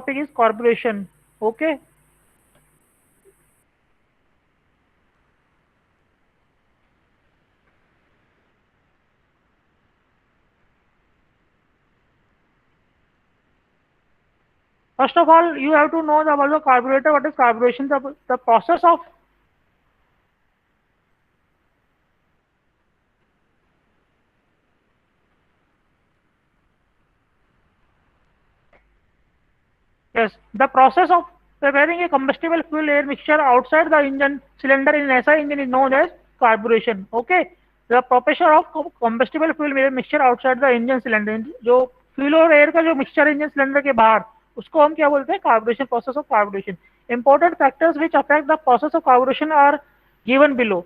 topic is carburation. Okay. First of all, you have to know about the carburetor. What is carburation? The process of yes, the process of preparing a combustible fuel air mixture outside the engine cylinder in an SI engine is known as carburation. Okay, the preparation of combustible fuel air mixture outside the engine cylinder, जो fuel और air का जो mixture engine cylinder के बाहर, उसको हम क्या बोलते हैं? Carburation, process of carburation. Important factors which affect the process of carburation are given below.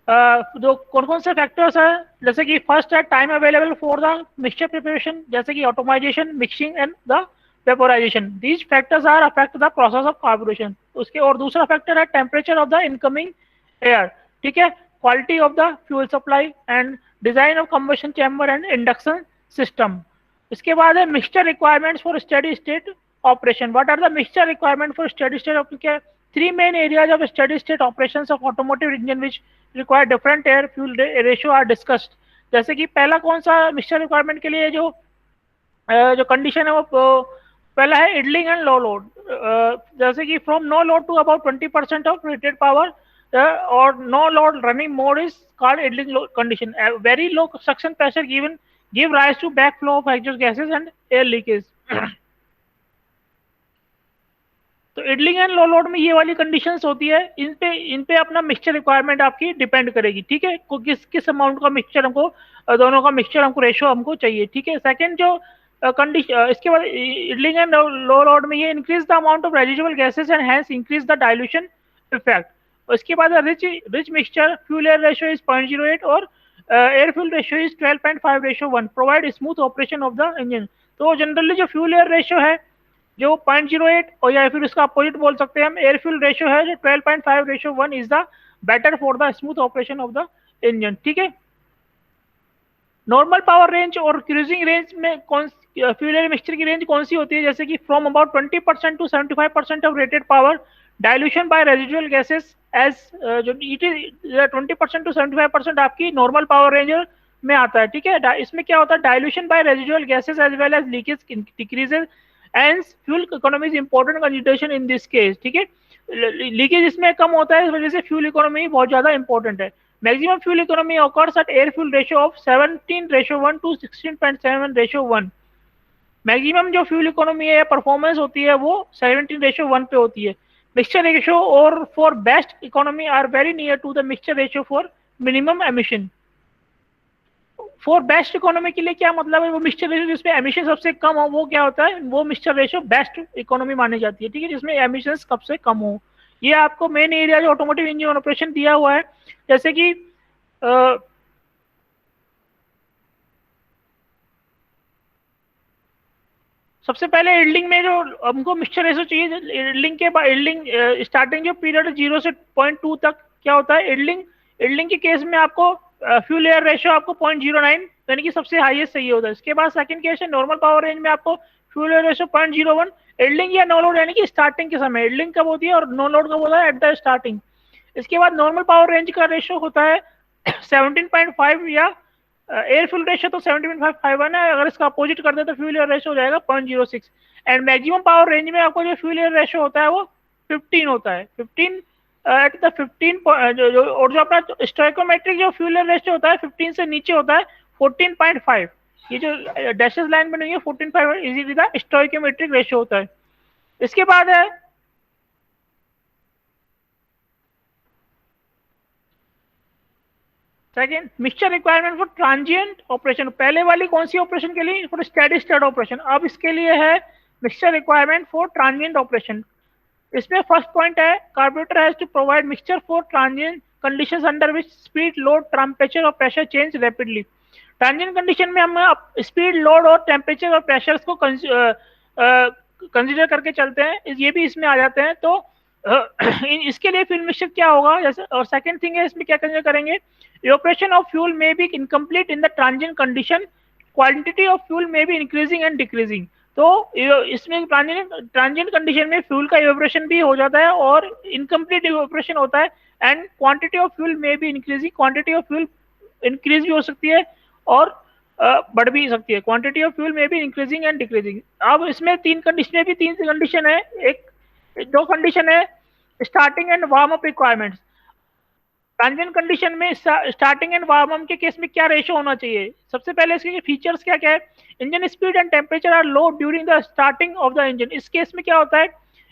जो कौन कौन से फैक्टर्स हैं, जैसे कि फर्स्ट है time available for the mixture preparation, जैसे कि atomisation, mixing and the vaporisation. These factors are affect the process of carburation. उसके और दूसरा फैक्टर है temperature of the incoming air. ठीक है, quality of the fuel supply and design of combustion chamber and induction system. इसके बाद है mixture requirements for steady state operation. What are the mixture requirement for steady state operation? Three main areas of steady state operations of automotive engine which require different air fuel ratio are discussed. जैसे कि पहला कौन सा mixture requirement के लिए जो condition है वो पहला है इडलिंग एंड लो लोड. जैसे कि from no load to about 20% of rated power और no load running mode is called idling condition. Very low suction pressure give rise to backflow of exhaust gases and air leakage. तो इडलिंग and low load में ये वाली conditions होती है. इन पे अपना mixture requirement आपकी डिपेंड करेगी. ठीक है, किस अमाउंट का मिक्सचर हमको, दोनों का मिक्सचर हमको रेशो हमको चाहिए. ठीक है, सेकंड जो कंडीशन, इसके बाद इडलिंग एंड लो लोड में ये increase the amount of residual gases and hence increase the dilution effect. उसके बाद rich mixture fuel air ratio is 0.08 और air fuel ratio is 12.5:1 provide smooth operation of the engine. तो generally जो fuel air ratio है जो 0.08 और या फिर इसका अपोजिट बोल सकते हैं हम, एयर फ्यूल रेशो है जो 12.5:1 is the better for the smooth operation of the engine. ठीक है, नॉर्मल पावर रेंज और क्रूजिंग रेंज में कौन फ्यूल एयर मिक्सचर की रेंज कौन सी होती है? जैसे कि from about 20% to 75% of rated power dilution by residual gases as जो इट इज 20% टू 75% आपकी नॉर्मल पावर रेंज में आता है. ठीक है, इसमें क्या होता है? Dilution by residual gases as well as leakage decreases and fuel economy is important consideration in this case. ठीक है, लीकेज इसमें कम होता है, इस वजह से फ्यूल इकोनॉमी बहुत ज्यादा इंपॉर्टेंट है. Maximum fuel economy occurs at air fuel ratio of 17:1 to 16.7:1. Maximum जो फ्यूल इकोनॉमी है, परफॉर्मेंस होती है, वो 17:1 पे होती है. मिक्सचर रेशियो और for best economy are very near to the mixture ratio for minimum emission. For best economy के लिए क्या मतलब है? वो मिक्सचर रेशियो जिसमें एमिशन सबसे कम हो, वो क्या होता है? वो मिक्सचर रेशियो बेस्ट इकोनॉमी मानी जाती है. ठीक है, जिसमें एमिशन सबसे कम हो. ये आपको मेन एरिया जो ऑटोमोटिव इंजन ऑपरेशन दिया हुआ है, जैसे कि सबसे पहले इडलिंग में जो हमको मिक्सचर रेशो चाहिए, इडलिंग के बाद इडलिंग स्टार्टिंग जो पीरियड 0 से 0.2 तक क्या होता है? इडलिंग के केस में आपको फ्यूल एयर रेशो आपको 0.09 यानी कि सबसे हाईएस्ट सही होता है. इसके बाद सेकंड केस है नॉर्मल पावर रेंज में आपको फ्यूल एयर रेशो 0.01. इडलिंग या नो लोड यानी कि स्टार्टिंग के समय इडलिंग कब होती है और नो लोड कब होता है? At the starting. इसके बाद नॉर्मल पावर रेंज का रेशो होता है 17.5 या एयर फ्यूल रेशो तो 17.51 है. अगर इसका अपोजिट कर दे तो फ्यूल एयर रेशो हो जाएगा 0.06. एंड मैक्सिमम पावर रेंज में आपको जो फ्यूल एयर रेशो होता है वो 15 होता है. 15 एट द 15 और जो अपना स्टोइकोमेट्रिक जो फ्यूल एयर रेशो होता है 15 से नीचे होता है 14.5. ये जो डैशेस लाइन बनी हुई है 14.5 इजीली द स्टोइकोमेट्रिक रेशो होता है. इसके बाद है second mixture requirement for transient operation. पहले वाली कौन सी ऑपरेशन के लिए? For steady state operation. अब इसके लिए है mixture requirement for transient operation. इसमें फर्स्ट पॉइंट है carburettor has to provide mixture for transient conditions under which speed, load, temperature और pressure change rapidly. Transient condition में हम स्पीड, लोड और टेम्परेचर और प्रेशर को कंसिडर करके चलते हैं, ये भी इसमें आ जाते हैं. तो इसके लिए फ्यूल मिक्सचर क्या होगा? जैसे और सेकंड थिंग है इसमें क्या कंसिडर करेंगे? Evaporation of fuel may be incomplete in the transient condition. Quantity of fuel may be increasing and decreasing. तो इसमें ट्रांजिएंट कंडीशन में फ्यूल का इवेपोरेशन भी हो जाता है और इनकम्प्लीट इवेपोरेशन होता है, एंड क्वांटिटी ऑफ फ्यूल में भी increasing, quantity of fuel increase भी हो सकती है और बढ़ भी सकती है, क्वांटिटी ऑफ फ्यूल में भी इंक्रीजिंग एंड डिक्रीजिंग। अब इसमें तीन कंडीशन है, एक दो कंडीशन है, starting and warm up requirements. Transient condition में स्टार्टिंग एंड वार्म अप के केस में क्या रेशो होना चाहिए? सबसे पहले इसके फीचर्स क्या क्या है? Engine speed and temperature are low during the starting of the engine. इस केस में क्या होता है?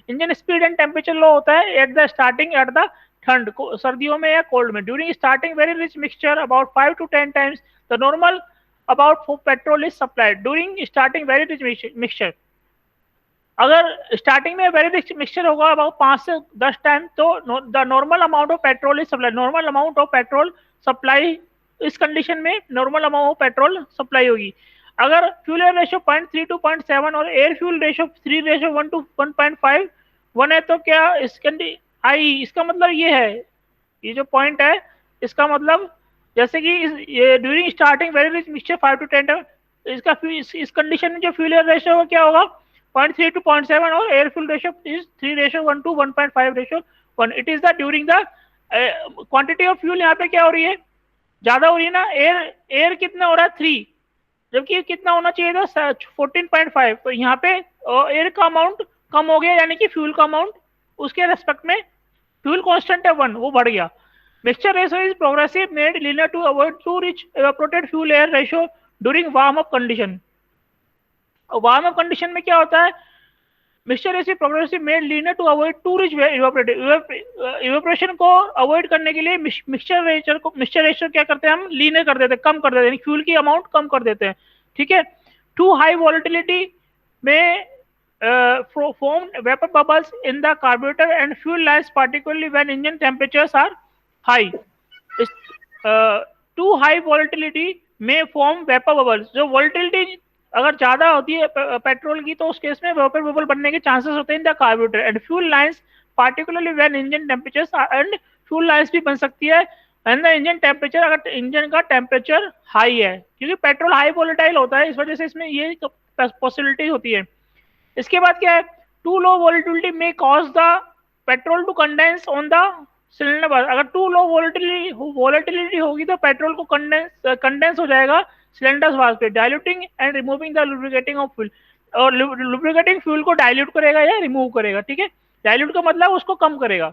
Engine speed and temperature low होता है at the starting, at the ठंड, सर्दियों में या कोल्ड में। During starting very rich mixture about 5 to 10 times the normal about for petrol is supplied. During starting very rich mixture, अगर starting में very rich mixture होगा अबाउट 5 से 10 time, तो the normal amount of petrol is supply, normal amount of petrol supply, इस condition में normal amount of petrol supply होगी। अगर fuel air ratio 0.3 to 0.7 और एयर फ्यूल रेशियो 3:1 to 1.5 1 है, तो क्या इसका मतलब ये है, ये जो पॉइंट है इसका मतलब जैसे कि during starting very rich mixture 5 to 10 time, इसका इस कंडीशन में जो फ्यूल एयर रेशियो होगा क्या होगा? 0.3 to 0.7 और air fuel ratio is 3:1 to 1.5:1। It is the during the quantity of fuel यहाँ पे क्या हो रही है? ज्यादा हो रही है ना। एयर कितना हो रहा है? 3, जबकि कितना होना चाहिए था? 14.5। तो यहाँ पे एयर का अमाउंट कम हो गया, यानी कि फ्यूल का अमाउंट उसके रेस्पेक्ट में, फ्यूल कांस्टेंट है 1, वो बढ़ गया। Mixture ratio is progressive made leaner to avoid too rich evaporated fuel air ratio during warm up condition. Warm up condition में क्या होता है? Mixture ratio progressive made leaner to avoid too rich evaporation को avoid करने के लिए mixture ratio क्या करते हैं हम? लीनर कर देते हैं, कम कर देते हैं, फ्यूल की अमाउंट कम कर देते हैं, ठीक है। टू हाई वॉलेटिलिटी में formed vapor bubbles in the carburetor and fuel lines, particularly when engine temperatures are high. Too high volatility may form vapor bubbles। जो वोलेटिलिटी अगर ज्यादा होती है पेट्रोल की, तो उस केस में वेपर बबल बनने के चांसेस होते हैं in the carburettor and fuel lines, particularly when engine temperatures and fuel lines भी बन सकती है एंड द इंजन टेम्परेचर, अगर इंजन का टेम्परेचर हाई है, क्योंकि पेट्रोल हाई वोलेटाइल होता है, इस वजह से इसमें ये पॉसिबिलिटी होती है। इसके बाद क्या है? Too low volatility may cause the petrol to condense on the cylinder bar. अगर टू लो वोलेटिलिटी होगी तो पेट्रोल को कंडेंस हो जाएगा सिलेंडर्स बार पे, diluting and removing the lubricating of fuel. और लुब्रिकेटिंग फ्यूल को डाइल्यूट करेगा या रिमूव करेगा, ठीक है। डाइल्यूट का मतलब उसको कम करेगा।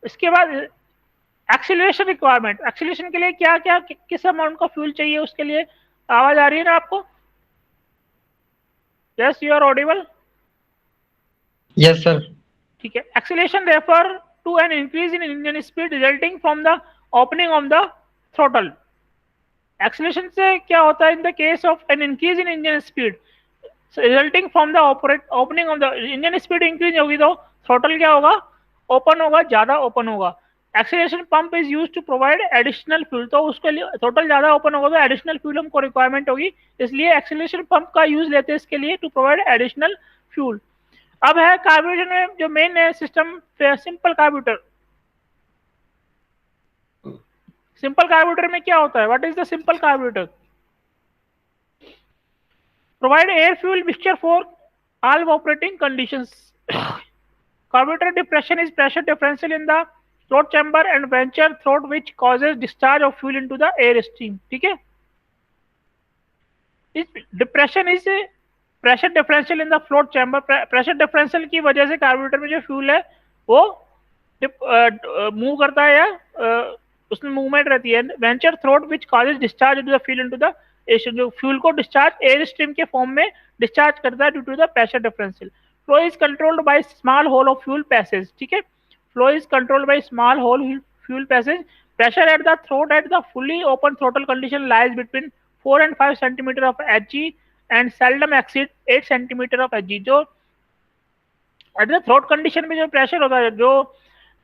इसके बाद एक्सीलरेशन रिक्वायरमेंट, एक्सीलरेशन के लिए क्या क्या किस अमाउंट का फ्यूल चाहिए उसके लिए? आवाज आ रही है ना आपको? Yes, you are audible. Yes sir. ठीक है। Acceleration refer to an increase in engine speed resulting from the opening of the throttle. Acceleration से क्या होता है? In the case of an increase in engine speed resulting from the opening of the, engine speed increase होगी तो throttle क्या होगा? Open होगा, ज्यादा ओपन होगा। Acceleration pump is used to provide additional fuel, तो उसके लिए थ्रोटल ज्यादा ओपन होगा तो एडिशनल फ्यूल हमको रिक्वायरमेंट होगी, इसलिए एक्सीलरेशन पंप का यूज लेते हैं इसके लिए, टू प्रोवाइड एडिशनल फ्यूल। अब है कार्बोरेटर में जो मेन है system, simple carburettor. Simple carburettor में क्या होता है? What is the simple carburettor? Provide air fuel mixture for all operating conditions. Carburetor depression is pressure differential in the throat chamber and venture throat which causes discharge of fuel into the air stream, ठीक है। इस depression is pressure differential in the float chamber, pressure differential की वजह से carburettor में जो fuel है वो मूव करता है या उसमें मूवमेंट रहती है। Venturi throat which causes discharge into the fuel into the air, जो फ्यूल को डिस्चार्ज एयर स्ट्रीम के फॉर्म में डिस्चार्ज करता है due to the pressure differential. Flow is controlled by small hole of fuel passage, ठीक है। Flow is controlled by small hole fuel passage. Pressure at the throat at the fully open throttle condition lies between 4 and 5 centimeter of Hg and seldom exceed 8 centimeter of Hg। जो eight the throat condition में जो pressure होता है, जो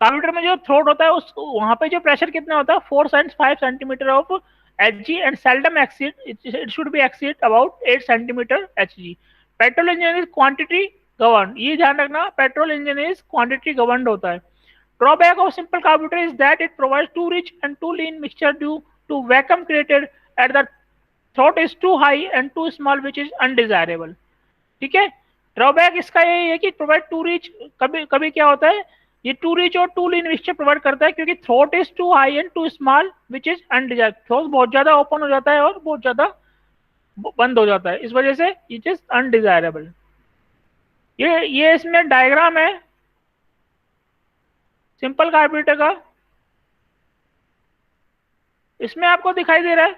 carburettor में जो throat होता है उस वहां पे जो प्रेशर कितना होता है? 4 and 5 centimeter of Hg and seldom exceed, it should be exceed about 8 centimeter Hg। Petrol engine is quantity govern, ये ध्यान रखना, petrol engine is quantity govern होता है। Drawback of simple carburetor is that it provides too rich and too lean mixture due to vacuum created at the throat is too high and too small which is undesirable. ठीक है, drawback इसका यही है कि provide to rich, कभी कभी क्या होता है ये टू रिच और टू लीन मिक्सचर प्रोवाइड करता है क्योंकि throat is too high and too small which is undesire, throat बहुत ज्यादा ओपन हो जाता है और बहुत ज्यादा बंद हो जाता है, इस वजह से इट इज अनडिजायरेबल। ये इसमें डायग्राम है सिंपल कार्बोरेटर का, इसमें आपको दिखाई दे रहा है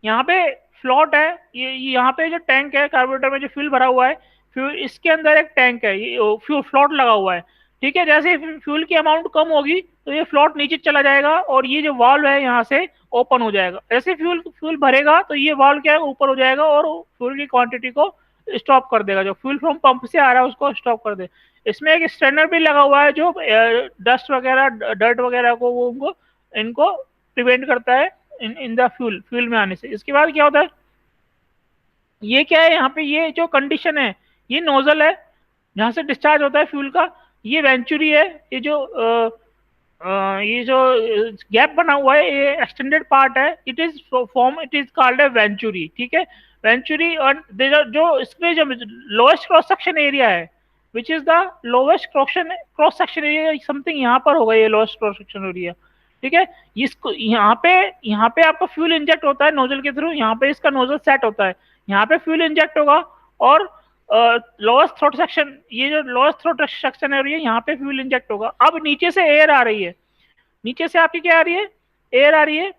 यहाँ पे फ्लॉट है, ये यहाँ पे जो टैंक है कार्बोरेटर में जो फ्यूल भरा हुआ है, फ्यूल इसके अंदर एक टैंक है, ये फ्यूल फ्लॉट लगा हुआ है। ठीक है, जैसे फ्यूल की अमाउंट कम होगी तो ये फ्लॉट नीचे चला जाएगा और ये जो वाल्व है यहाँ से ओपन हो जाएगा। ऐसे फ्यूल भरेगा तो ये वाल्व क्या है ऊपर हो जाएगा और फ्यूल की क्वांटिटी को स्टॉप कर देगा, जो फ्यूल फ्रॉम पंप से आ रहा है उसको स्टॉप कर दे। इसमें एक स्ट्रेनर भी लगा हुआ है जो डस्ट वगैरह डर्ट वगैरह को वो उनको इनको प्रिवेंट करता है इन द फ्यूल में आने से। इसके बाद क्या होता है, ये क्या है यहाँ पे ये जो कंडीशन है, ये नोजल है जहाँ से डिस्चार्ज होता है फ्यूल का, ये वेंचुरी है, ये जो गैप बना हुआ है ये एक्सटेंडेड पार्ट है, it is called a venturi. ठीक है, वेंचुरी और जो इसमें जो लोएस्ट क्रॉस सेक्शन एरिया है which is the lowest cross section area, something यहाँ पर होगा ये लोएस्ट क्रॉस सेक्शन एरिया। ठीक है, इसको यहाँ पे आपका फ्यूल इंजेक्ट होता है नोजल के थ्रू, यहाँ पे इसका नोजल सेट होता है, यहाँ पे फ्यूल इंजेक्ट होगा और लोएस्ट थ्रोट सेक्शन, ये जो लोएस्ट थ्रोट सेक्शन है यहाँ पे फ्यूल इंजेक्ट होगा। अब नीचे से एयर आ रही है, नीचे से आपकी क्या आ रही है, एयर आ रही है,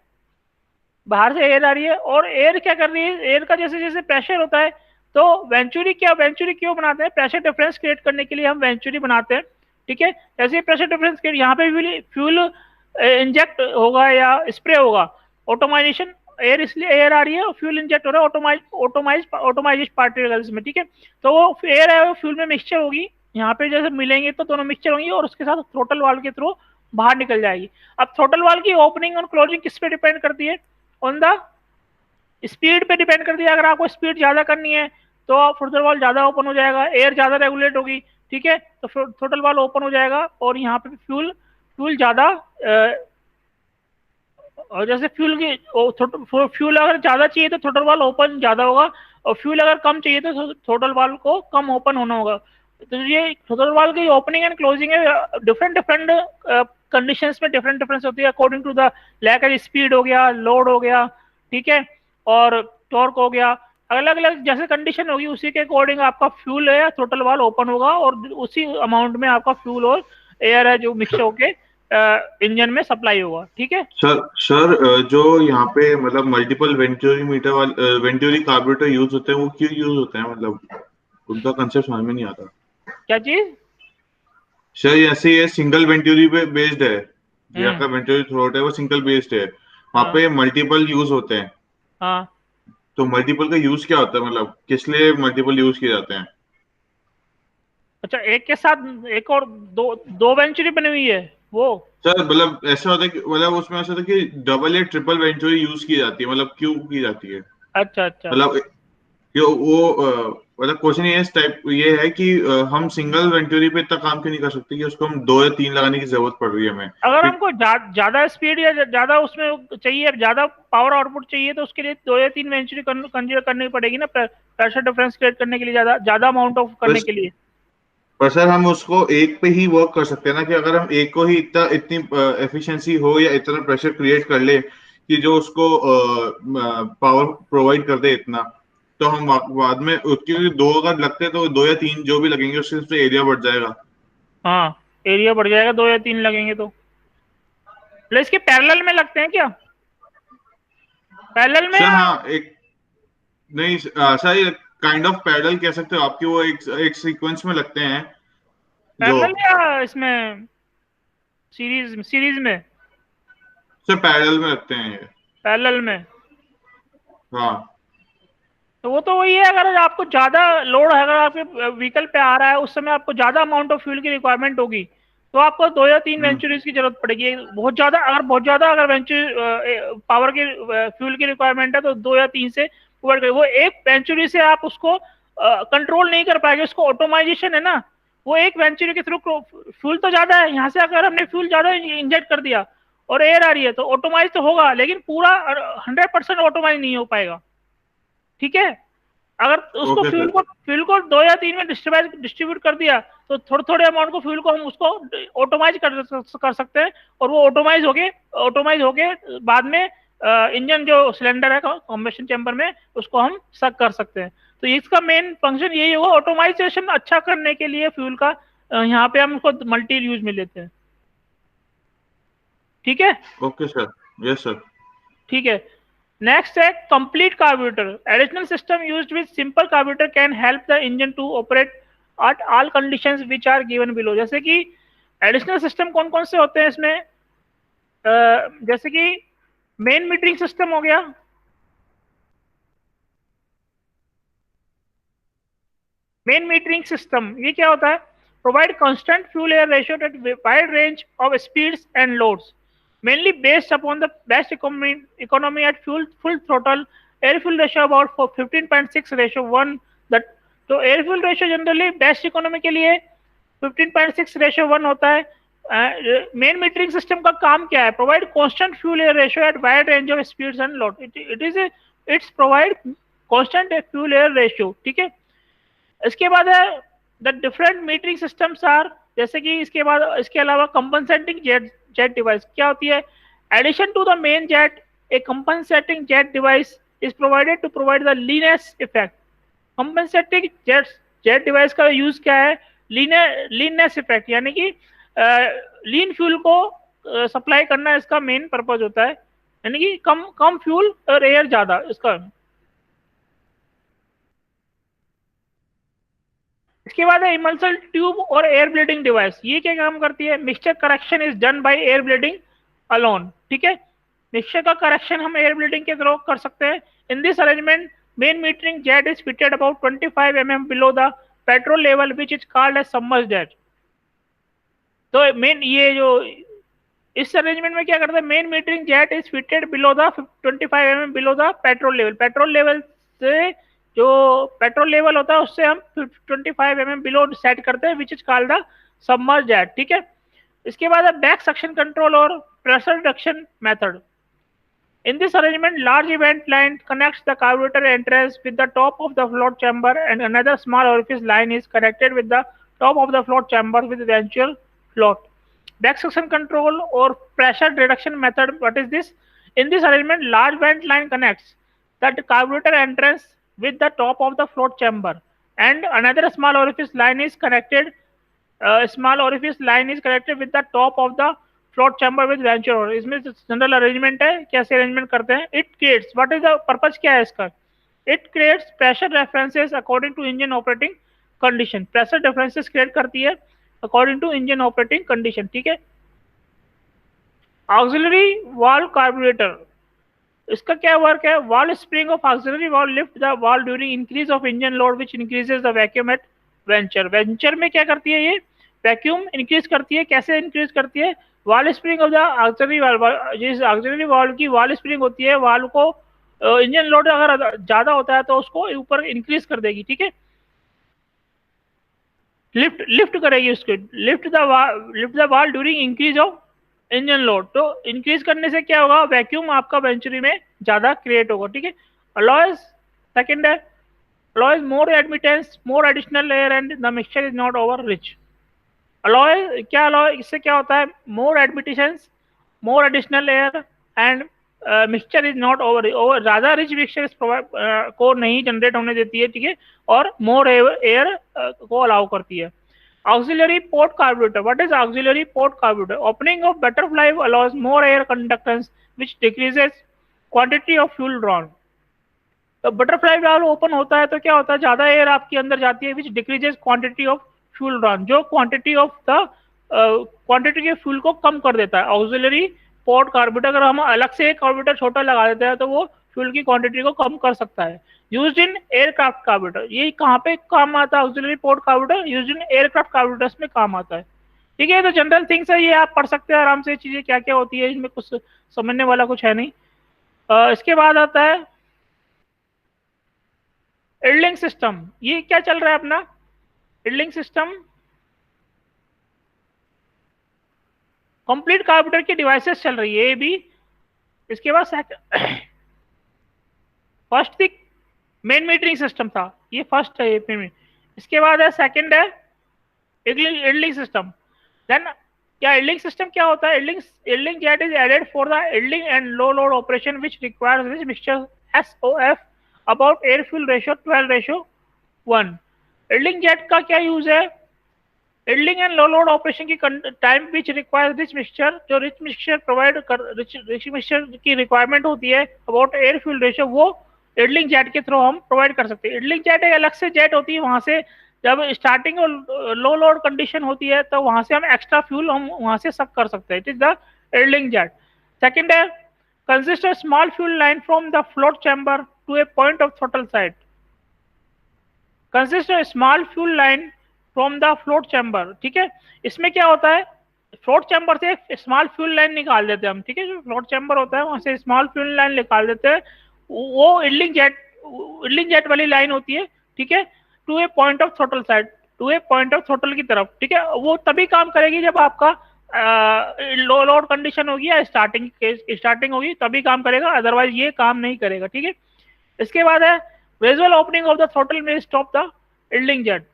बाहर से एयर आ रही है, और एयर क्या कर रही है, एयर का जैसे जैसे प्रेशर होता है तो वेंचुरी क्यों बनाते हैं, प्रेशर डिफरेंस क्रिएट करने के लिए हम वेंचुरी बनाते हैं। ठीक है, जैसे प्रेशर डिफरेंस क्रिएट, यहाँ पे फ्यूल इंजेक्ट होगा या स्प्रे होगा, ऑटोमाइजेशन एयर, इसलिए एयर आ रही है और फ्यूल इंजेक्ट हो रहा है ऑटोमाइज पार्टिकल्स में। ठीक है, तो वो एयर है वो फ्यूल में मिक्सचर होगी, यहाँ पे जैसे मिलेंगे तो दोनों मिक्सचर होंगी और उसके साथ थ्रोटल वाल्व के थ्रू बाहर निकल जाएगी। अब थ्रोटल वाल्व की ओपनिंग और क्लोजिंग किस पे डिपेंड करती है, ऑन द स्पीड पे डिपेंड करती है। अगर आपको स्पीड ज्यादा करनी है तो थ्रोटल वाल्व ज्यादा ओपन हो जाएगा, एयर ज्यादा रेगुलेट होगी। ठीक है, तो थ्रोटल वाल्व ओपन हो जाएगा और यहाँ पे फ्यूल ज्यादा, और जैसे फ्यूल अगर ज्यादा चाहिए तो थ्रोटल वाल्व ओपन ज्यादा होगा, और फ्यूल अगर कम चाहिए तो थ्रोटल वाल्व को कम ओपन होना होगा। तो ये थ्रोटल वाल्व की ओपनिंग एंड क्लोजिंग है, डिफरेंट कंडीशंस में डिफरेंस होती है according to the lack of speed हो गया, लोड हो गया, ठीक है, और टॉर्क हो गया, अलग अलग जैसे कंडीशन होगी उसी के अकॉर्डिंग आपका फ्यूल है थ्रोटल वाल्व ओपन होगा और उसी अमाउंट में आपका फ्यूल और एयर है जो मिक्स होके इंजन में सप्लाई होगा। ठीक है सर, जो यहाँ पे मतलब मल्टीपल वेंटुरी कार्बोरेटर यूज होते हैं वो क्यों यूज होते हैं, मतलब उनका कंसेप्ट समझ में नहीं आता। क्या चीज सर, जैसे ये सिंगल वेंटुरी पे बेस्ड है, यहाँ का वेंटुरी थ्रोट है वो सिंगल बेस्ड है, वहाँ पे मल्टीपल यूज होते हैं। हाँ, तो मल्टीपल का यूज क्या होता है, मतलब किस लिए मल्टीपल यूज किए जाते हैं। अच्छा, एक के साथ एक और दो वेंचुरी बनी हुई है वो। सर मतलब ऐसा होता है कि मतलब उसमें ऐसा होता है कि डबल या ट्रिपल वेंचुरी यूज की जाती है, मतलब क्यों की जाती है। अच्छा अच्छा, मतलब मतलब क्वेश्चन ये इस टाइप ये है कि हम सिंगल वेंचुरी पे इतना काम क्यों नहीं कर सकते कि उसको हम 2 या 3 लगाने की जरूरत पड़ रही है हमें। अगर हमको ज्यादा स्पीड या ज्यादा उसमें चाहिए, ज्यादा पावर आउटपुट चाहिए तो उसके लिए 2 या 3 वेंचुरी कंसीडर करनी पड़ेगी ना, प्रेशर डिफरेंस क्रिएट करने के लिए, ज्यादा अमाउंट ऑफ करने के लिए। पर सर हम उसको एक पे ही वर्क कर सकते हैं ना, कि अगर हम एक को ही इतनी एफिशिएंसी हो या इतना प्रेशर क्रिएट कर ले कि जो उसको पावर प्रोवाइड कर दे इतना, तो हम बाद में क्योंकि 2 अगर लगते हैं तो 2 या 3 जो भी लगेंगे उससे एरिया बढ़ जाएगा। हाँ, एरिया बढ़ जाएगा, 2 या 3 लगेंगे तो। इसके पैरेलल में लगते हैं क्या, पैरेलल में? सर हाँ, एक नहीं सर, काइंड ऑफ पैरेलल कह सकते हो आपकी, वो एक सीक्वेंस में लगते हैं जो। पैरेलल या इसमें सीरीज में? सर पैरेलल में लगते हैं ये। पैरेलल में, हाँ। तो वो तो वही है, अगर आपको ज्यादा लोड है, अगर आपके व्हीकल पे आ रहा है उस समय आपको ज्यादा अमाउंट ऑफ फ्यूल की रिक्वायरमेंट होगी तो आपको 2 या 3 वेंचुरीज की जरूरत पड़ेगी। बहुत ज्यादा अगर वेंचुरी पावर की फ्यूल की रिक्वायरमेंट है तो 2 या 3 से ऊपर, वो एक वेंचुरी से आप उसको कंट्रोल नहीं कर पाएंगे। उसको ऑटोमाइजेशन है ना, वो एक वेंचुरी के थ्रू फ्यूल तो ज्यादा है, यहाँ से अगर हमने फ्यूल ज्यादा इंजेक्ट कर दिया और एयर आ रही है तो ऑटोमाइज तो होगा, लेकिन पूरा 100% ऑटोमाइज नहीं हो पाएगा, ठीक है। अगर उसको ओके सर। फ्यूल को 2 या 3 में डिस्ट्रीब्यूट कर दिया तो थोड़े थोड़े अमाउंट को फ्यूल को हम उसको ऑटोमाइज कर सकते हैं, और वो ऑटोमाइज होके बाद में इंजन जो सिलेंडर है कॉम्बशन चैम्बर में उसको हम सक कर सकते हैं। तो इसका मेन फंक्शन यही होगा, ऑटोमाइजेशन अच्छा करने के लिए फ्यूल का यहाँ पे हम उसको मल्टी यूज में लेते हैं, ठीक है। Okay sir. Yes sir. ठीक है, नेक्स्ट है complete carburettor. Additional system used with simple carburettor can help the engine to operate at all conditions which are given below. जैसे कि एडिशनल सिस्टम कौन कौन से होते हैं इसमें, जैसे कि मेन मीटरिंग सिस्टम हो गया, मेन मीटरिंग सिस्टम ये क्या होता है, provide constant fuel air ratio at wide range of speeds and loads mainly based upon the best economy at full throttle. Air fuel ratio about 15.6 ratio 1 that, तो air fuel ratio generally best economy के लिए 15.6 ratio 1 होता है। Main metering system का काम क्या है, provide constant fuel air ratio at wide range of speeds and load. It's provide constant fuel air ratio, ठीक है। इसके बाद है the different metering systems are, जैसे कि इसके अलावा कंपनसेटिंग जेट डिवाइस क्या होती है, addition to the main jet a compensating jet device is provided to provide the leanness effect. Compensating jet device का यूज क्या है, लीननेस इफेक्ट, यानी कि लीन फ्यूल को सप्लाई करना इसका मेन पर्पज होता है, यानी कि कम फ्यूल और एयर ज्यादा इसका। इसके बाद है इमल्सन ट्यूब और एयर ब्लीडिंग डिवाइस। ये क्या काम करती है, mixture correction is done by air bleeding alone, ठीक है। मिक्सचर का करेक्शन हम एयर ब्लीडिंग के थ्रू कर सकते हैं। In this arrangement main metering jet is fitted about 25 mm below the petrol level which is called as submerged jet. तो main ये जो इस अरेंजमेंट में क्या करता है, main metering jet is fitted below the 25 mm below the petrol level. Petrol level से जो पेट्रोल लेवल होता है उससे हम 25 mm बिलो सेट करते हैं, विच is called the submerged jet, ठीक है। इसके बाद है बैक सक्शन कंट्रोल और pressure reduction method. In this arrangement, large event line connects the carburetor entrance with the top of the float chamber, and another small orifice line is connected with the top of the float chamber with eventual float. Back suction control or pressure reduction method. What is this? In this arrangement, large vent line connects the carburetor entrance with the top of the float chamber, and another small orifice line is connected. With the top of the float chamber with venturi. इसमें general arrangement है, कैसे arrangement करते हैं। It creates, what is the purpose क्या है इसका, it creates pressure references according to engine operating condition. Pressure references create करती है according to engine operating condition, ठीक है। ऑक्सिलरी वाल्व कार्बोरेटर, इसका क्या वर्क है, valve spring of auxiliary valve lift the valve during increase of engine load which increases the vacuum eight venturi. Venturi में क्या करती है, ये वैक्यूम इंक्रीज करती है। कैसे इंक्रीज करती है, valve spring of the auxiliary valve, जिस ऑक्सिलरी वाल्व की वाल्व स्प्रिंग होती है, वाल्व को इंजन लोड अगर ज्यादा होता है तो उसको ऊपर इंक्रीज कर देगी, ठीक है। लिफ्ट करेगी उसको, lift the valve during increase of engine load. तो इंक्रीज करने से क्या होगा, वैक्यूम आपका वेंचुरी में ज्यादा क्रिएट होगा, ठीक है। अलॉयज सेकंड है, allows more admittance, more additional air and the mixture is not over rich. Allow क्या, अलॉय इससे क्या होता है, more admittance, more additional air and mixture is not over, ज्यादा रिच मिक्सचर को नहीं जनरेट होने देती है, ठीक है, और मोर एयर को अलाउ करती है। Auxiliary port carburettor, what is auxiliary port carburettor, opening of butterfly allows more air conductance which decreases quantity of fuel drawn. तो बटरफ्लाई वाल्व ओपन होता है तो क्या होता है, ज्यादा एयर आपके अंदर जाती है, which decreases quantity of fuel drawn, जो क्वांटिटी ऑफ द क्वांटिटी के फ्यूल को कम कर देता है। ऑक्सिलरी पोर्ट कार्बोरेटर, अगर हम अलग से एक कार्बोरेटर छोटा लगा देते हैं तो वो फ्यूल की क्वांटिटी को कम कर सकता है। यूज्ड इन एयरक्राफ्ट कार्बोरेटर, ये कहाँ पे काम आता है, auxiliary port carburettor used in aircraft carburettors में काम आता है, ठीक है। तो जनरल थिंग्स है, ये आप पढ़ सकते हैं आराम से, चीजें क्या क्या होती है, इसमें कुछ समझने वाला कुछ है नहीं। इसके बाद आता है इडलिंग सिस्टम। ये क्या चल रहा है अपना, इडलिंग सिस्टम कंप्लीट कार्बोरेटर की डिवाइसेस चल रही है ए बी। इसके बाद फर्स्ट थी मेन मीटरिंग सिस्टम था, ये फर्स्ट है ये। इसके बाद है सेकंड है idling सिस्टम। देन क्या idling सिस्टम क्या होता है? idling jet is added for the idling and low load operation which requires this mixture SOF about air fuel ratio 12:1। idling jet का क्या यूज है? idling and low load operation की time which requires rich mixture, जो rich mixture provide कर rich mixture की requirement होती है about air fuel ratio, वो idling jet के थ्रू हम प्रोवाइड कर सकते हैं। idling jet एक अलग से जेट होती है, वहां से जब स्टार्टिंग और लो लोड कंडीशन होती है तो वहां से हम एक्स्ट्रा फ्यूल हम वहां से सक कर सकते हैं। It is the idling jet। Second है consist of small fuel line from the float chamber to a point of throttle side. Consist of small fuel line from the float chamber, ठीक है। इसमें क्या होता है, फ्लोट चैम्बर से एक small fuel line निकाल देते हैं हम, ठीक है। जो फ्लोट चैम्बर होता है वहां से स्मॉल फ्यूल लाइन निकाल देते हैं, वो idling जेट वाली लाइन होती है, ठीक है। To a point of throttle side, to a point of throttle की तरफ, ठीक है। वो तभी काम करेगी जब आपका लो लोड कंडीशन होगी या स्टार्टिंग होगी, तभी काम करेगा, अदरवाइज ये काम नहीं करेगा, ठीक है। इसके बाद है gradual opening of the throttle may stop the idling jet.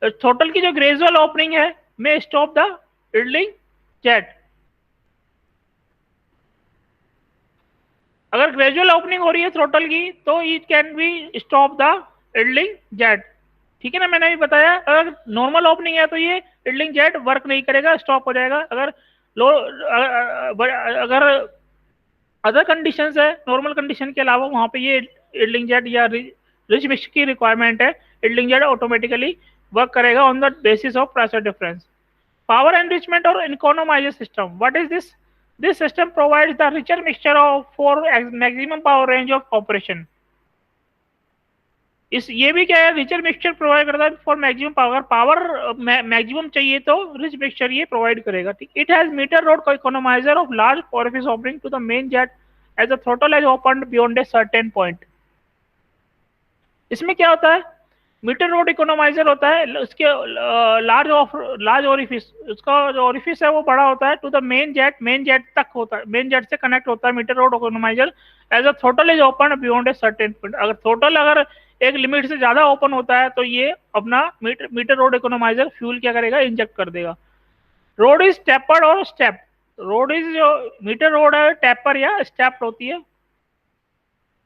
Throttle की जो ग्रेजुअल ओपनिंग है may stop the idling jet. अगर ग्रेजुअल ओपनिंग हो रही है थ्रॉटल की तो it can be stop the idling jet, ठीक है ना। मैंने भी बताया अगर नॉर्मल ओपनिंग है तो ये idling जेट वर्क नहीं करेगा, स्टॉप हो जाएगा। अगर लो अगर अदर कंडीशंस है नॉर्मल कंडीशन के अलावा, वहां पे ये idling जेट या रिच मिक्स की रिक्वायरमेंट है, idling जेट ऑटोमेटिकली वर्क करेगा on the basis of pressure difference. Power enrichment or economizer system. What is this? This system provides the richer mixture for maximum power range of operation. इस ये भी क्या है, richer mixture provide करता है for maximum power maximum चाहिए तो rich mixture ये प्रोवाइड करेगा, ठीक। It has meter rod economiser of large orifice opening to the main jet as the throttle has opened beyond a certain point. इसमें क्या होता है, मीटर रोड इकोनोमाइजर होता है, उसके लार्ज ओरिफिस, उसका जो ओरिफिस है वो बड़ा होता है टू द मेन जेट तक होता है, मेन जेट से कनेक्ट होता है meter rod economiser as a throttle is open beyond a certain point. अगर थ्रॉटल अगर एक लिमिट से ज्यादा ओपन होता है तो ये अपना मीटर रोड इकोनोमाइजर फ्यूल क्या करेगा, इंजेक्ट कर देगा। रोड इज टेपर्ड और स्टेप, रोड इज जो मीटर रोड है टेपर या स्टेप होती है।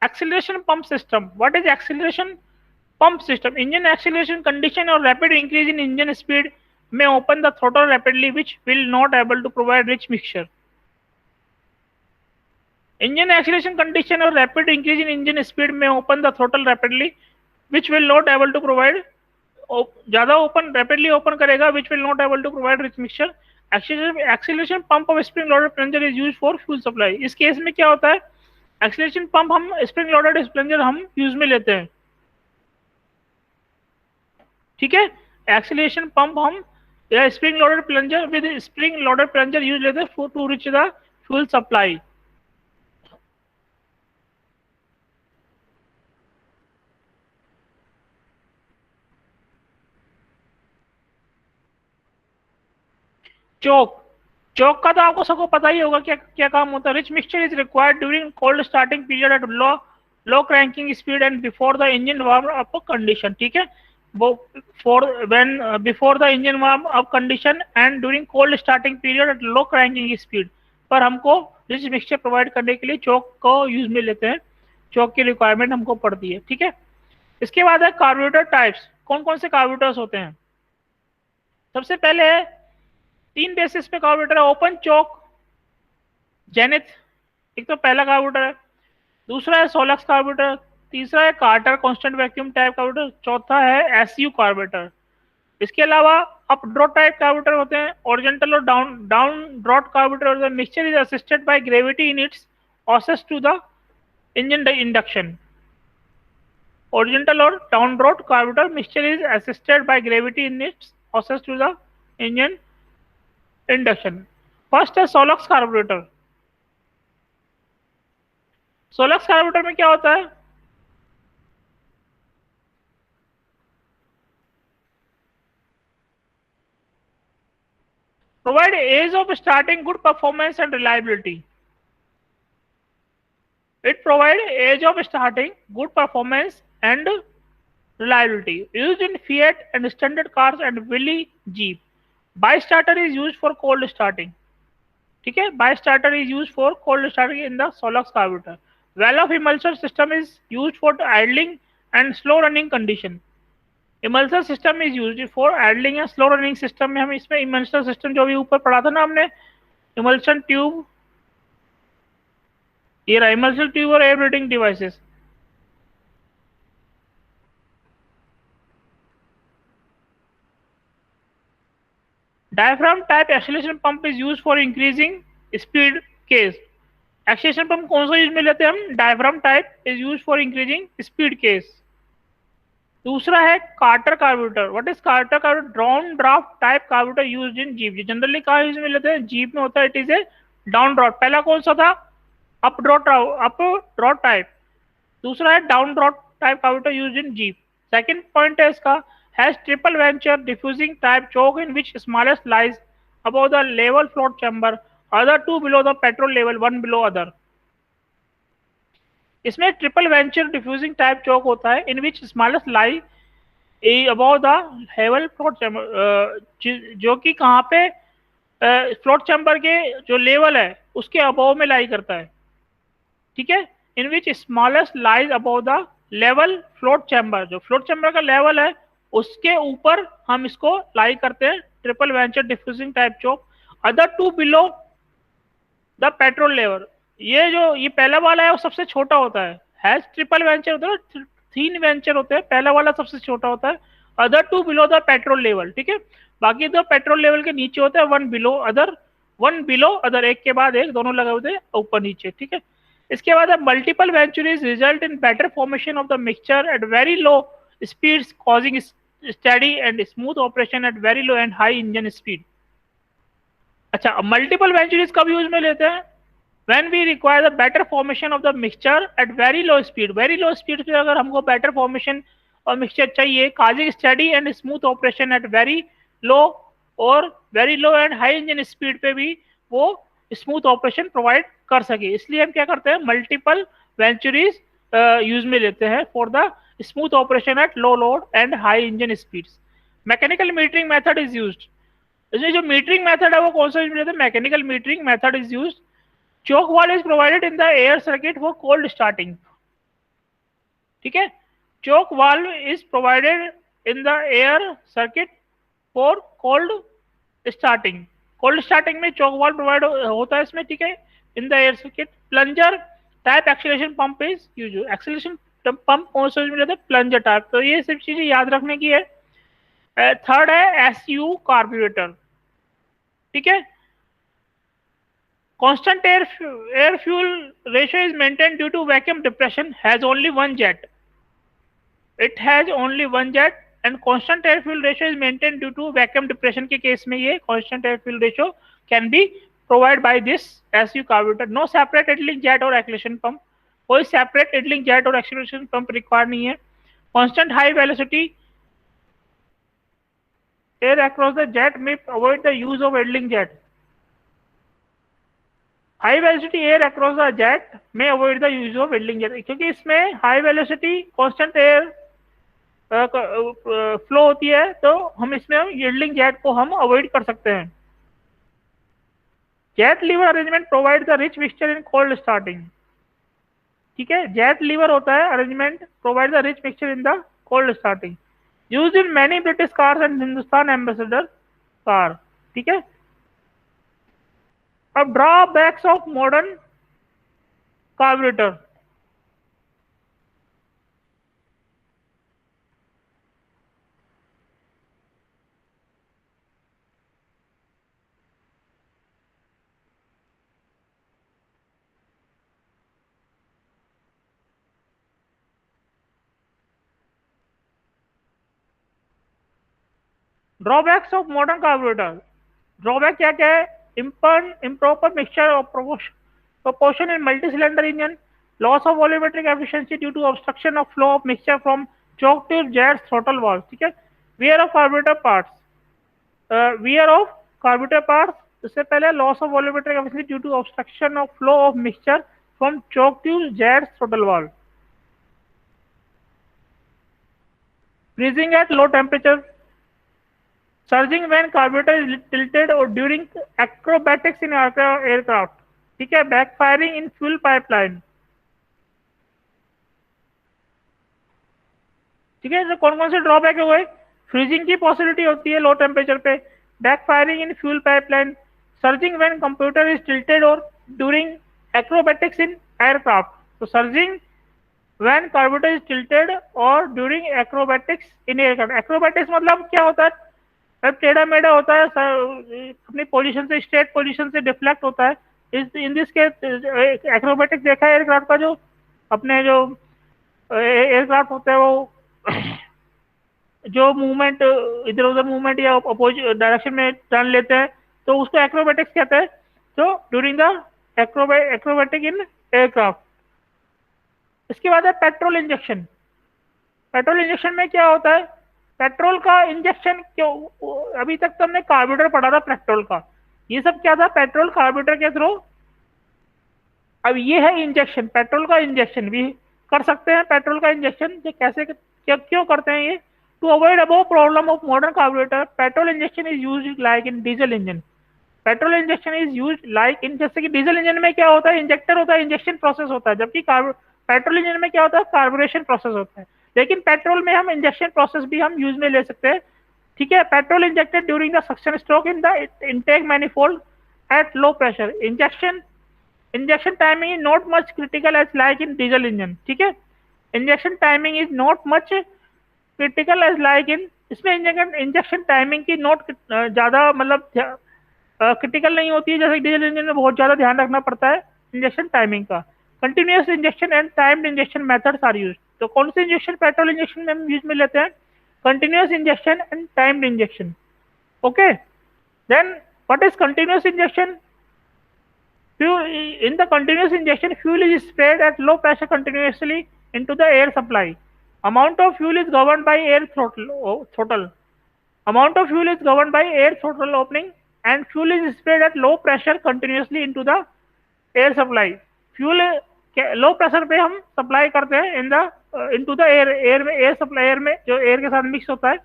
Acceleration pump system, what is acceleration pump system? Engine acceleration condition or rapid increase in engine speed may open the throttle rapidly, which will not able to provide rich mixture. Engine acceleration condition or rapid increase in engine speed may open the throttle rapidly, which will not able to provide ज्यादा open rapidly open करेगा, which will not able to provide rich mixture. Acceleration pump of spring loaded plunger is used for fuel supply. इस case में क्या होता है, acceleration pump हम spring loaded plunger हम use में लेते हैं, ठीक है। एक्सीलरेशन पंप हम या spring loaded plunger with spring loaded plunger use लेते हैं to rich the fuel supply. Choke, choke का तो आपको सबको पता ही होगा क्या क्या काम होता है। Rich mixture is required during cold starting period at low cranking speed and before the engine warm up condition, ठीक है। वो before the engine warm up condition and during cold starting period at low cranking speed पर हमको rich mixture provide करने के लिए चोक को use में लेते हैं, चोक की रिक्वायरमेंट हमको पड़ती है, ठीक है। इसके बाद है कार्बोरेटर टाइप्स। कौन कौन से कार्बोरेटर्स होते हैं? सबसे पहले है 3 बेसिस पे कार्बोरेटर है, ओपन चोक जेनिथ, एक तो पहला कार्बोरेटर है। दूसरा है सोलक्स कार्बोरेटर, तीसरा है Carter constant vacuum type carburettor, चौथा है एसयू कार्बोरेटर। इसके अलावा अप ड्रॉट टाइप कार्बोरेटर होते हैं, ओरिजेंटल और डाउन ड्रॉट कार्बोरेटर होते हैं। Mixture is assisted by gravity in its process to the engine induction. Horizontal और down draught carburettor mixture is assisted by gravity in its process to the engine induction. First है Solex carburettor. Solex carburettor में क्या होता है, provide ease of starting, good performance and reliability. It provides ease of starting, good performance and reliability. Used in Fiat and standard cars and Willys Jeep. Bi-starter is used for cold starting. ठीक है, Bi-starter is used for cold starting in the Solex carburetor. Valve emulsion system is used for idling and slow running condition. Emulsion system is used for idling and slow running system में हम इसमें emulsion system जो भी ऊपर पढ़ा था ना हमने, emulsion tube, ये रहा emulsion tube और air breathing devices. Diaphragm type acceleration pump is used for increasing speed case. Acceleration pump कौन सा यूज में लेते हैं हम? Diaphragm type is used for increasing speed case. दूसरा है Carter carburettor. What is Carter carburettor? Down draft type carburettor used in jeep. Generally कहाँ use में लेते हैं? जीप में होता है. It is a down draft. पहला कौन सा था? Up draft type. दूसरा है down draft type carburettor used in jeep. Second point है इसका, has triple venture diffusing type choke in which smallest lies above the level float chamber, other two below the petrol level, one below other. इसमें triple venturi diffusing type choke होता है, in which smallest lie above the level float chamber, जो कि कहाँ पे float chamber के जो level है उसके अबव में लाई करता है. ठीक है, in which smallest lies above the level float chamber, जो फ्लोट चैम्बर का लेवल है उसके ऊपर हम इसको लाई करते हैं. Triple venturi diffusing type choke. Other to below the petrol level. ये पहला वाला है वो सबसे छोटा होता है. हैज ट्रिपल वेंचर होता है, 3 वेंचर होते हैं, पहला वाला सबसे छोटा होता है. Other to below the petrol level. ठीक है, बाकी दो पेट्रोल लेवल के नीचे होता है. वन बिलो अदर, एक के बाद एक दोनों लगे होते हैं ऊपर नीचे. ठीक है, इसके बाद multiple venturis result in better formation of the mixture at very low speeds causing steady and smooth operation at very low and high engine speed. अच्छा, मल्टीपल वेंचुरीज कब यूज में लेते हैं? when we require the better formation of the mixture at very low speed. very low speed पे अगर हमको better formation और mixture चाहिए, causing steady and smooth operation at very low और very low and high engine speed पे भी वो smooth operation provide कर सके, इसलिए हम क्या करते हैं? multiple ventures यूज में लेते हैं for the smooth operation at low load and high engine speeds. mechanical metering method is used. इसमें जो metering method है वो कौन सा यूज में लेते हैं? mechanical metering method is used. choke valve is provided in the air circuit for cold starting. ठीक है, choke valve is provided in the air circuit for cold starting. cold starting में choke valve provide होता है इसमें. ठीक है, in the air circuit. plunger type acceleration pump is used. acceleration pump कौन सा यूज में लेते हैं? plunger type. तो ये सब चीजें याद रखने की है. थर्ड है SU कार्बोरेटर. ठीक है, constant air fuel ratio is maintained due to vacuum depression, has only one jet. It has only one jet and constant air fuel ratio is maintained due to vacuum depression के case में ये constant air fuel ratio can be provided by this SU carburetor. No separate idling jet और acceleration pump. कोई separate idling jet और acceleration pump required नहीं है. Constant high velocity air across the jet may avoid the use of idling jet. High velocity air across the jet में avoid the use of idling jet, क्योंकि इसमें high velocity constant air flow होती है, तो हम इसमें idling jet को हम अवॉइड कर सकते हैं. Jet lever arrangement provide the rich mixture in cold starting. ठीक है, जेट लीवर होता है arrangement provide the rich mixture in the cold starting. Used in many British cars and Hindustan Ambassador car. ठीक है, अब drawbacks of modern carburettor. Drawbacks of modern carburettor. Drawback क्या क्या है? improper mixture of proportion in multi-cylinder engine, loss of volumetric efficiency due to obstruction of flow of mixture from choke tube, jets, throttle valves. ठीक है, wear of carburetor parts. Wear of carburettor parts, इससे पहले loss of volumetric efficiency due to obstruction of flow of mixture from choke tube, jets, throttle valve, freezing at low temperature, surging when carburetor is tilted or during acrobatics in aircraft, ठीक है, backfiring in fuel pipeline, ठीक है। तो कौन कौन से drawback हो गए? फ्रीजिंग की पॉसिबिलिटी होती है लो टेम्परेचर पे, backfiring in fuel pipeline, surging when computer is tilted और ड्यूरिंग एक्रोबैटिक्स इन एयरक्राफ्ट। तो surging when carburettor is tilted और during acrobatics in aircraft. Acrobatics मतलब क्या होता है? जब टेढ़ा मेढ़ा होता है, अपनी पोजीशन से, स्ट्रेट पोजीशन से डिफ्लेक्ट होता है। इन दिस केस एक्रोबैटिक्स देखा है एयरक्राफ्ट का, जो अपने जो एयरक्राफ्ट होते हैं वो जो मूवमेंट, इधर उधर मूवमेंट या अपोजिट डायरेक्शन में टर्न लेते हैं, तो उसको एक्रोबैटिक्स कहते हैं। तो during the acrobatic in aircraft. इसके बाद है पेट्रोल इंजेक्शन। पेट्रोल इंजेक्शन में क्या होता है? पेट्रोल का इंजेक्शन क्यों, अभी तक तो हमने कार्बोरेटर पढ़ा था पेट्रोल का, ये सब क्या था? पेट्रोल कार्बोरेटर के थ्रू। अब ये है इंजेक्शन, पेट्रोल का इंजेक्शन भी कर सकते हैं। पेट्रोल का इंजेक्शन ये कैसे, क्यों करते हैं ये? To avoid above problem of modern carburettor, petrol injection is used like in diesel engine. Petrol injection is used like in, जैसे कि डीजल इंजन में क्या होता है? इंजेक्टर होता है, इंजेक्शन प्रोसेस होता है, जबकि पेट्रोल इंजन में क्या होता है? कार्बोरेशन प्रोसेस होता है। लेकिन पेट्रोल में हम इंजेक्शन प्रोसेस भी हम यूज में ले सकते हैं, ठीक है। Petrol injected during the suction stroke in the intake manifold at low pressure. Injection timing is not much critical as like in diesel engine, ठीक है। Injection timing is not much critical as like in, इसमें injection timing की note ज़्यादा मतलब critical नहीं होती है, जैसे डीजल इंजन में बहुत ज़्यादा ध्यान रखना पड़ता है इंजेक्शन टाइमिंग का। Continuous injection and timed injection methods are used. तो कौन से इंजेक्शन पेट्रोल इंजेक्शन में हम यूज में लेते हैं? Continuous injection and timed injection, okay. Then what is continuous injection? In the continuous injection, fuel is sprayed at low pressure continuously into the air supply. Amount of fuel is governed by air throttle. Amount of fuel is governed by air throttle opening, and fuel is sprayed at low pressure continuously into the air supply. Fuel low pressure पे हम supply करते हैं in the into the air में, air supply, air में जो air के साथ mix होता है,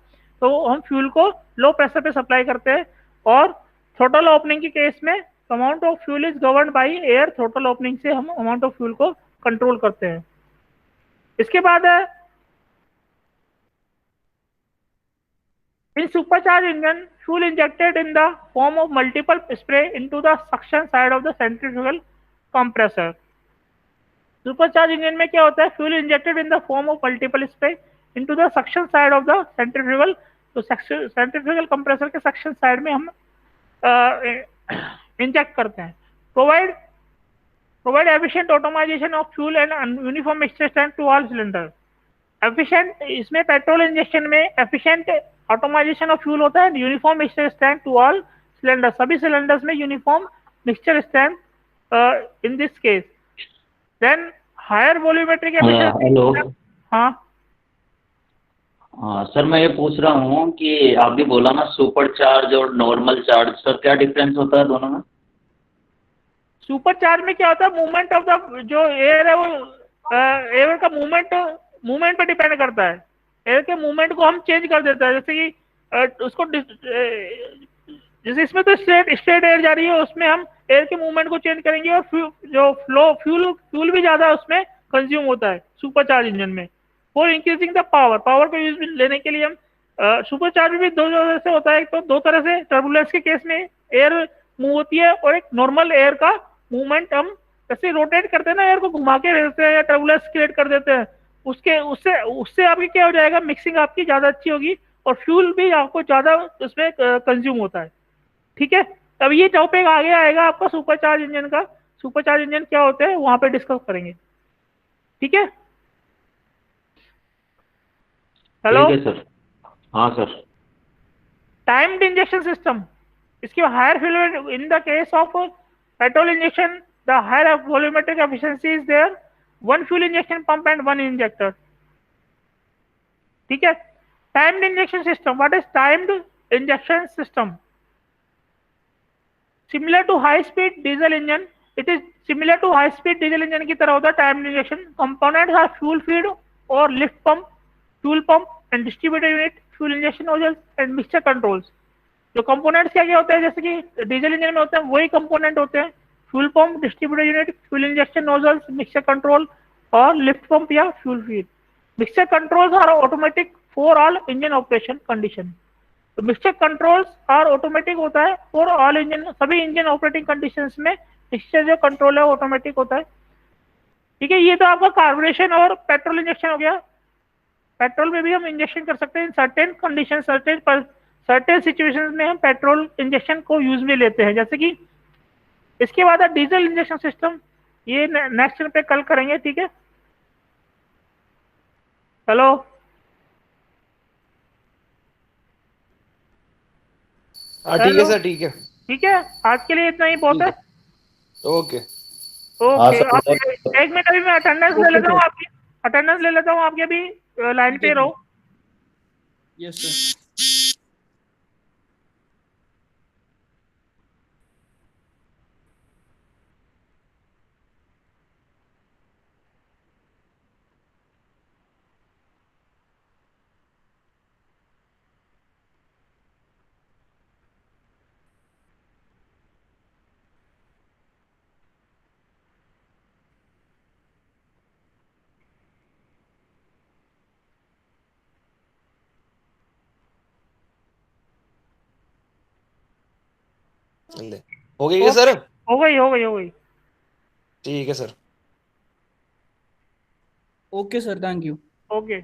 तो हम फ्यूल को लो प्रेशर पे सप्लाई करते हैं। और थ्रोटल ओपनिंग के केस में amount of fuel is govern by air throttle opening से हम अमाउंट ऑफ फ्यूल को कंट्रोल करते हैं। इसके बाद है in supercharge engine, fuel injected in the form of multiple spray into the suction side of the centrifugal compressor. Supercharge engine में क्या होता है? Fuel injected in the form of multiple spray into the suction side of the centrifugal. तो centrifugal compressor के suction side में हम inject करते हैं। Provide efficient atomisation of fuel and uniform mixture tank to all cylinder. Efficient, इसमें petrol injection में efficient atomisation of fuel होता है, uniform mixture stand to all cylinder, सभी सिलेंडर्स में uniform mixture stand in this case. Then higher volumetric efficiency. Hello. हाँ sir, मैं ये पूछ रहा हूँ कि आप भी बोला ना सुपर चार्ज और नॉर्मल चार्ज, सर क्या डिफरेंस होता है दोनों में? सुपर चार्ज में क्या होता है? मूवमेंट ऑफ द जो एयर है वो एयर का मूवमेंट पे डिपेंड करता है। एयर के मूवमेंट को हम चेंज कर देता है, जैसे कि उसको जैसे इसमें तो स्ट्रेट एयर जा रही है, उसमें हम एयर के मूवमेंट को चेंज करेंगे और जो फ्यूल भी ज्यादा उसमें कंज्यूम होता है सुपर चार्ज इंजन में। फॉर इंक्रीजिंग द पावर को यूज लेने के लिए हम सुपर चार्ज भी दो तरह से होता है। एक तो दो तरह से, टर्बुलेंस के केस में एयर मूव होती है और एक नॉर्मल एयर का मूवमेंट हम जैसे रोटेट करते हैं ना, एयर को घुमा के भेजते हैं या टर्बुलेंस क्रिएट कर देते हैं, उससे आपकी क्या हो जाएगा? मिक्सिंग आपकी ज्यादा अच्छी होगी और फ्यूल भी आपको ज्यादा उसमें कंज्यूम होता है, ठीक है। अब ये टॉपिक आगे आएगा आपका सुपरचार्ज इंजन का। सुपरचार्ज इंजन क्या होते हैं वहां पे डिस्कस करेंगे, ठीक है। Hello sir. हाँ सर। टाइम्ड इंजेक्शन सिस्टम, इसकी higher fuel in the case of petrol injection the higher volumetric efficiency is there, one fuel injection pump and one injector, ठीक है। Timed injection system, what is timed injection system? Similar to high speed diesel engine, it is similar to high speed diesel engine की तरह होता है timely injection. Components are fuel feed और lift pump, fuel pump and distributor unit, fuel injection nozzles and mixture controls. जो components क्या क्या होते हैं, जैसे कि डीजल इंजन में होते हैं वही कंपोनेंट होते हैं, fuel pump, distributor unit, fuel injection nozzles, mixture control और लिफ्ट पंप या fuel feed. Mixture controls are automatic for all engine operation condition. तो मिक्सचर कंट्रोल्स आर ऑटोमेटिक होता है फॉर ऑल इंजन, सभी इंजन ऑपरेटिंग कंडीशंस में mixture जो control है automatic होता है। ठीक है, ये तो आपका कार्बोरेशन और पेट्रोल इंजेक्शन हो गया। पेट्रोल में भी हम इंजेक्शन कर सकते हैं सर्टेन कंडीशन, सर्टेन सिचुएशंस में हम पेट्रोल इंजेक्शन को यूज में लेते हैं, जैसे कि इसके बाद है डीजल इंजेक्शन सिस्टम, ये नेक्स्ट पे कल करेंगे। ठीक है, हेलो, हाँ ठीक है सर, ठीक है। ठीक है, आज के लिए इतना ही बहुत है। ओके ओके, सर, आप एक मिनट, अभी मैं अटेंडेंस ले लेता हूँ आपकी, अटेंडेंस ले लेता हूँ आपकी, अभी लाइन पे रहो। Yes sir. हो गई क्या सर? हो गई, हो गई, हो गई। ठीक है sir. Okay sir, thank you. Okay.